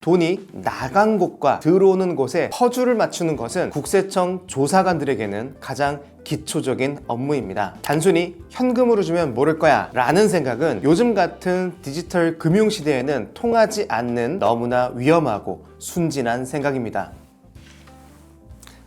돈이 나간 곳과 들어오는 곳에 퍼즐을 맞추는 것은 국세청 조사관들에게는 가장 기초적인 업무입니다. 단순히 현금으로 주면 모를 거야 라는 생각은 요즘 같은 디지털 금융시대에는 통하지 않는 너무나 위험하고 순진한 생각입니다.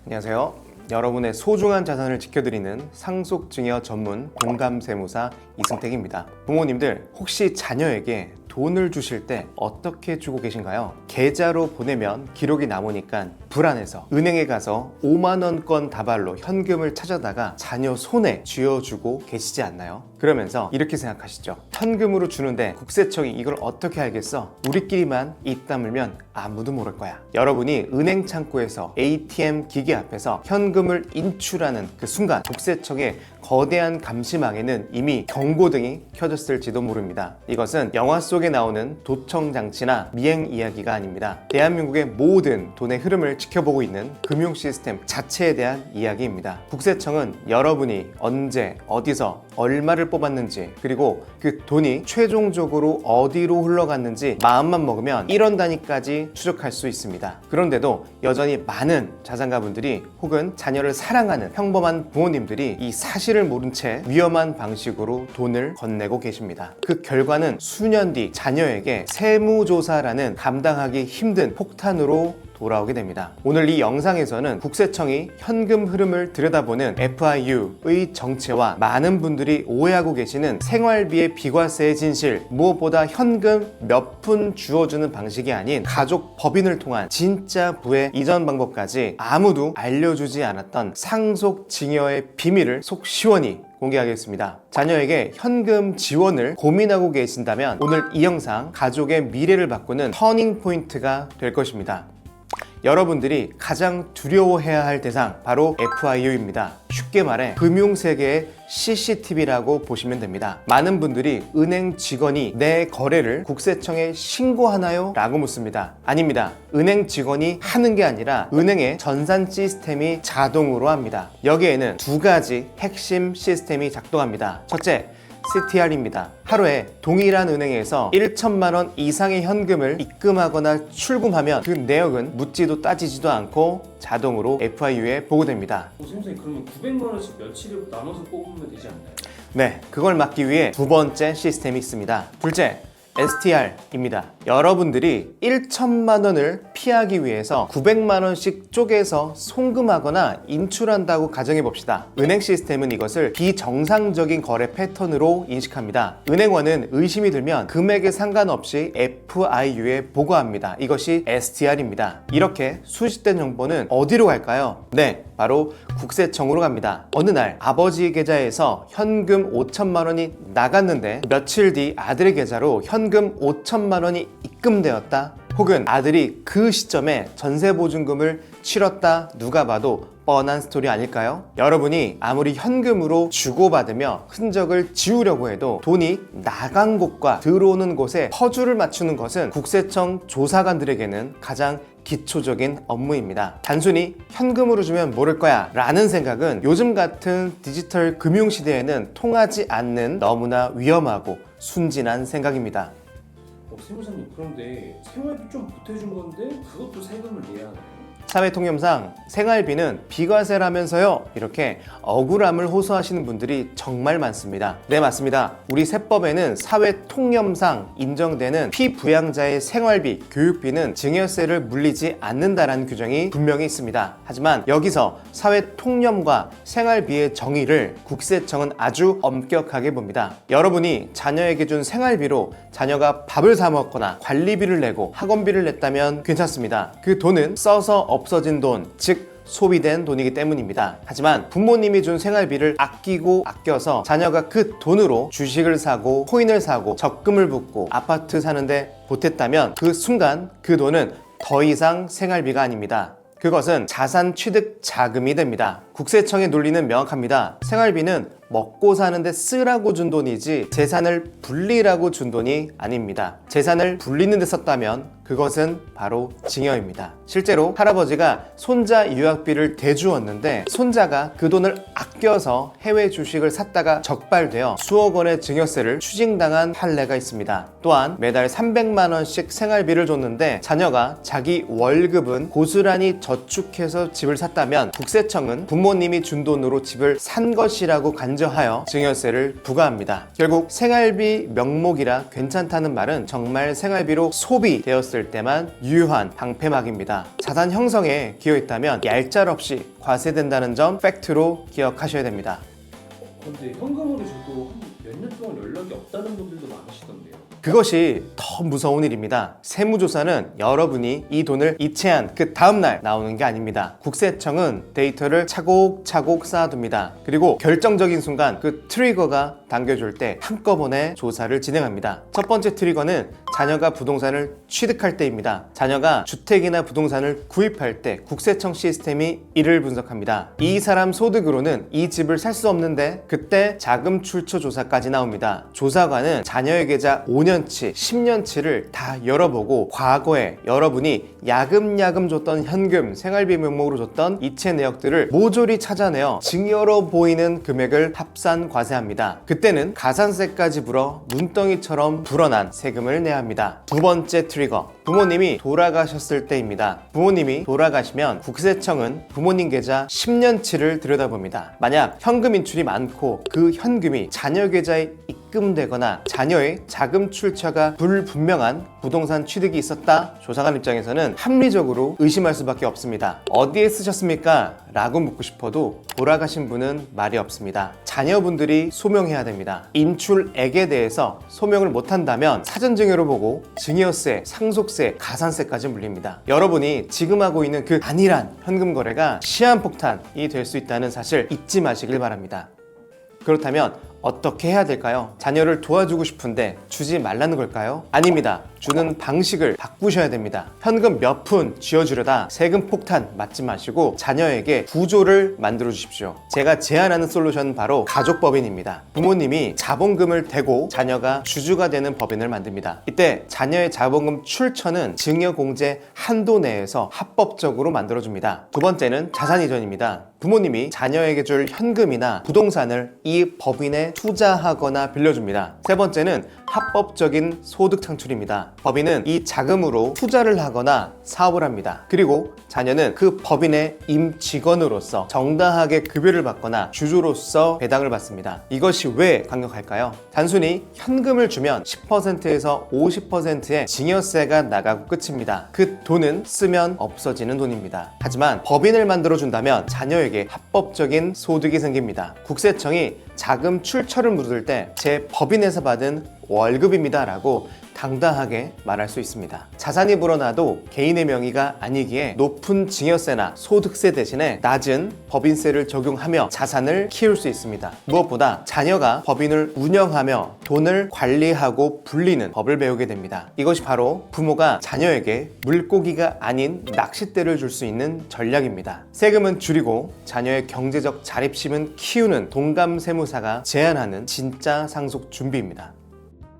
안녕하세요. 여러분의 소중한 자산을 지켜드리는 상속증여 전문 공감세무사 이승택입니다. 부모님들, 혹시 자녀에게 돈을 주실 때 어떻게 주고 계신가요? 계좌로 보내면 기록이 남으니까 불안해서 은행에 가서 5만원권 다발로 현금을 찾아다가 자녀 손에 쥐어주고 계시지 않나요? 그러면서 이렇게 생각하시죠. 현금으로 주는데 국세청이 이걸 어떻게 알겠어? 우리끼리만 입 다물면 아무도 모를 거야. 여러분이 은행 창구에서 ATM 기계 앞에서 현금을 인출하는 그 순간 국세청의 거대한 감시망에는 이미 경고등이 켜졌을지도 모릅니다. 이것은 영화 속에 나오는 도청장치나 미행 이야기가 아닙니다. 대한민국의 모든 돈의 흐름을 지켜보고 있는 금융 시스템 자체에 대한 이야기입니다. 국세청은 여러분이 언제, 어디서, 얼마를 뽑았는지, 그리고 그 돈이 최종적으로 어디로 흘러갔는지 마음만 먹으면 1원 단위까지 추적할 수 있습니다. 그런데도 여전히 많은 자산가분들이 혹은 자녀를 사랑하는 평범한 부모님들이 이 사실을 모른 채 위험한 방식으로 돈을 건네고 계십니다. 그 결과는 수년 뒤 자녀에게 세무조사라는 감당하기 힘든 폭탄으로 돌아오게 됩니다. 오늘 이 영상에서는 국세청이 현금 흐름을 들여다보는 FIU의 정체와 많은 분들이 오해하고 계시는 생활비의 비과세의 진실, 무엇보다 현금 몇 푼 주어주는 방식이 아닌 가족 법인을 통한 진짜 부의 이전 방법까지 아무도 알려주지 않았던 상속증여의 비밀을 속 시원히 공개하겠습니다. 자녀에게 현금 지원을 고민하고 계신다면 오늘 이 영상 가족의 미래를 바꾸는 터닝 포인트가 될 것입니다. 여러분들이 가장 두려워해야 할 대상, 바로 FIU입니다. 쉽게 말해 금융세계의 CCTV라고 보시면 됩니다. 많은 분들이 은행 직원이 내 거래를 국세청에 신고하나요? 라고 묻습니다. 아닙니다. 은행 직원이 하는 게 아니라 은행의 전산 시스템이 자동으로 합니다. 여기에는 두 가지 핵심 시스템이 작동합니다. 첫째, CTR입니다. 하루에 동일한 은행에서 1천만 원 이상의 현금을 입금하거나 출금하면 그 내역은 묻지도 따지지도 않고 자동으로 FIU에 보고됩니다. 선생님, 그러면 900만 원씩 며칠에 나눠서 뽑으면 되지 않나요? 네, 그걸 막기 위해 두 번째 시스템이 있습니다. 둘째, STR입니다. 여러분들이 1천만 원을 피하기 위해서 900만 원씩 쪼개서 송금하거나 인출한다고 가정해 봅시다. 은행 시스템은 이것을 비정상적인 거래 패턴으로 인식합니다. 은행원은 의심이 들면 금액에 상관없이 FIU에 보고합니다. 이것이 STR입니다. 이렇게 수집된 정보는 어디로 갈까요? 네, 바로 국세청으로 갑니다. 어느 날 아버지 계좌에서 현금 5천만 원이 나갔는데 며칠 뒤 아들의 계좌로 현금 5천만 원이 입금되었다. 혹은 아들이 그 시점에 전세보증금을 치렀다. 누가 봐도 뻔한 스토리 아닐까요? 여러분이 아무리 현금으로 주고받으며 흔적을 지우려고 해도 돈이 나간 곳과 들어오는 곳에 퍼즐을 맞추는 것은 국세청 조사관들에게는 가장 기초적인 업무입니다. 단순히 현금으로 주면 모를 거야 라는 생각은 요즘 같은 디지털 금융시대에는 통하지 않는 너무나 위험하고 순진한 생각입니다. 세무사님, 그런데 생활비 좀 보태준 건데 그것도 세금을 내야 하나요? 사회통념상 생활비는 비과세라면서요, 이렇게 억울함을 호소하시는 분들이 정말 많습니다. 네, 맞습니다. 우리 세법에는 사회통념상 인정되는 피부양자의 생활비, 교육비는 증여세를 물리지 않는다라는 규정이 분명히 있습니다. 하지만 여기서 사회통념과 생활비의 정의를 국세청은 아주 엄격하게 봅니다. 여러분이 자녀에게 준 생활비로 자녀가 밥을 사 먹거나 관리비를 내고 학원비를 냈다면 괜찮습니다. 그 돈은 써서 없어진 돈, 즉 소비된 돈이기 때문입니다. 하지만 부모님이 준 생활비를 아껴서 자녀가 그 돈으로 주식을 사고 코인을 사고 적금을 붓고 아파트 사는데 보탰다면 그 순간 그 돈은 더 이상 생활비가 아닙니다. 그것은 자산 취득 자금이 됩니다. 국세청의 논리는 명확합니다. 생활비는 먹고 사는데 쓰라고 준 돈이지 재산을 불리라고 준 돈이 아닙니다. 재산을 불리는 데 썼다면 그것은 바로 증여입니다. 실제로 할아버지가 손자 유학비를 대주었는데 손자가 그 돈을 아껴서 해외 주식을 샀다가 적발되어 수억 원의 증여세를 추징당한 판례가 있습니다. 또한 매달 300만 원씩 생활비를 줬는데 자녀가 자기 월급은 고스란히 저축해서 집을 샀다면 국세청은 부모님이 준 돈으로 집을 산 것이라고 간주하여 증여세를 부과합니다. 결국 생활비 명목이라 괜찮다는 말은 정말 생활비로 소비되었을 때만 유효한 방패막입니다. 자산 형성에 기여했다면 얄짤없이 과세된다는 점 팩트로 기억하셔야 됩니다. 근데 현금으로 줘도 몇 년 동안 연락이 없다는 분들도 많으시던데요. 그것이 더 무서운 일입니다. 세무조사는 여러분이 이 돈을 이체한 그 다음날 나오는 게 아닙니다. 국세청은 데이터를 차곡차곡 쌓아둡니다. 그리고 결정적인 순간 그 트리거가 당겨줄 때 한꺼번에 조사를 진행합니다. 첫 번째 트리거는 자녀가 부동산을 취득할 때입니다. 자녀가 주택이나 부동산을 구입할 때 국세청 시스템이 이를 분석합니다. 이 사람 소득으로는 이 집을 살 수 없는데 그때 자금 출처 조사까지 나옵니다. 조사관은 자녀의 계좌 5년치, 10년치를 다 열어보고 과거에 여러분이 야금야금 줬던 현금, 생활비 명목으로 줬던 이체 내역들을 모조리 찾아내어 증여로 보이는 금액을 합산 과세합니다. 그때는 가산세까지 물어 눈덩이처럼 불어난 세금을 내야 합니다. 두 번째 트리거, 부모님이 돌아가셨을 때입니다. 부모님이 돌아가시면 국세청은 부모님 계좌 10년치를 들여다봅니다. 만약 현금 인출이 많고 그 현금이 자녀 계좌에 입금되거나 자녀의 자금 출처가 불분명한 부동산 취득이 있었다, 조사관 입장에서는 합리적으로 의심할 수밖에 없습니다. 어디에 쓰셨습니까? 라고 묻고 싶어도 돌아가신 분은 말이 없습니다. 자녀분들이 소명해야 됩니다. 인출액에 대해서 소명을 못한다면 사전증여로 보고 증여세, 상속세, 가산세까지 물립니다. 여러분이 지금 하고 있는 그 안일한 현금 거래가 시한폭탄이 될 수 있다는 사실 잊지 마시길 바랍니다. 그렇다면 어떻게 해야 될까요? 자녀를 도와주고 싶은데 주지 말라는 걸까요? 아닙니다. 주는 방식을 바꾸셔야 됩니다. 현금 몇 푼 쥐어주려다 세금 폭탄 맞지 마시고 자녀에게 구조를 만들어 주십시오. 제가 제안하는 솔루션은 바로 가족법인입니다. 부모님이 자본금을 대고 자녀가 주주가 되는 법인을 만듭니다. 이때 자녀의 자본금 출처는 증여공제 한도 내에서 합법적으로 만들어줍니다. 두 번째는 자산 이전입니다. 부모님이 자녀에게 줄 현금이나 부동산을 이 법인에 투자하거나 빌려줍니다. 세 번째는 합법적인 소득 창출입니다. 법인은 이 자금으로 투자를 하거나 사업을 합니다. 그리고 자녀는 그 법인의 임직원으로서 정당하게 급여를 받거나 주주로서 배당을 받습니다. 이것이 왜 강력할까요? 단순히 현금을 주면 10%에서 50%의 증여세가 나가고 끝입니다. 그 돈은 쓰면 없어지는 돈입니다. 하지만 법인을 만들어준다면 자녀에게 합법적인 소득이 생깁니다. 국세청이 자금 출처를 물을 때 제 법인에서 받은 월급입니다 라고 당당하게 말할 수 있습니다. 자산이 불어나도 개인의 명의가 아니기에 높은 증여세나 소득세 대신에 낮은 법인세를 적용하며 자산을 키울 수 있습니다. 무엇보다 자녀가 법인을 운영하며 돈을 관리하고 불리는 법을 배우게 됩니다. 이것이 바로 부모가 자녀에게 물고기가 아닌 낚싯대를 줄 수 있는 전략입니다. 세금은 줄이고 자녀의 경제적 자립심은 키우는 동감세무사가 제안하는 진짜 상속 준비입니다.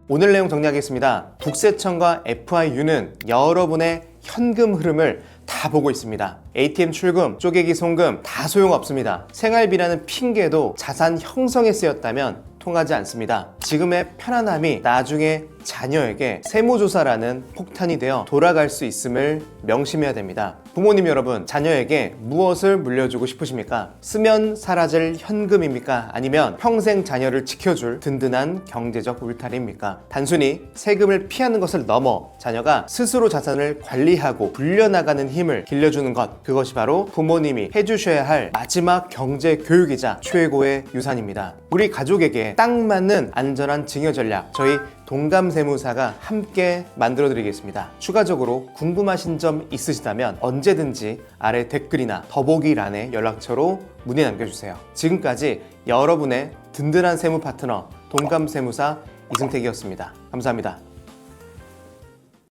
오늘 내용 정리하겠습니다. 국세청과 FIU는 여러분의 현금 흐름을 다 보고 있습니다. ATM 출금, 쪼개기 송금 다 소용없습니다. 생활비라는 핑계도 자산 형성에 쓰였다면 통하지 않습니다. 지금의 편안함이 나중에 자녀에게 세무조사라는 폭탄이 되어 돌아갈 수 있음을 명심해야 됩니다. 부모님 여러분, 자녀에게 무엇을 물려주고 싶으십니까? 쓰면 사라질 현금입니까? 아니면 평생 자녀를 지켜줄 든든한 경제적 울타리입니까? 단순히 세금을 피하는 것을 넘어 자녀가 스스로 자산을 관리하고 불려나가는 힘을 길러주는 것, 그것이 바로 부모님이 해주셔야 할 마지막 경제 교육이자 최고의 유산입니다. 우리 가족에게 딱 맞는 안전한 증여 전략, 저희 동감세무사가 함께 만들어 드리겠습니다. 추가적으로 궁금하신 점 있으시다면 언제든지 아래 댓글이나 더보기란에 연락처로 문의 남겨주세요. 지금까지 여러분의 든든한 세무 파트너 동감세무사 이승택이었습니다. 감사합니다.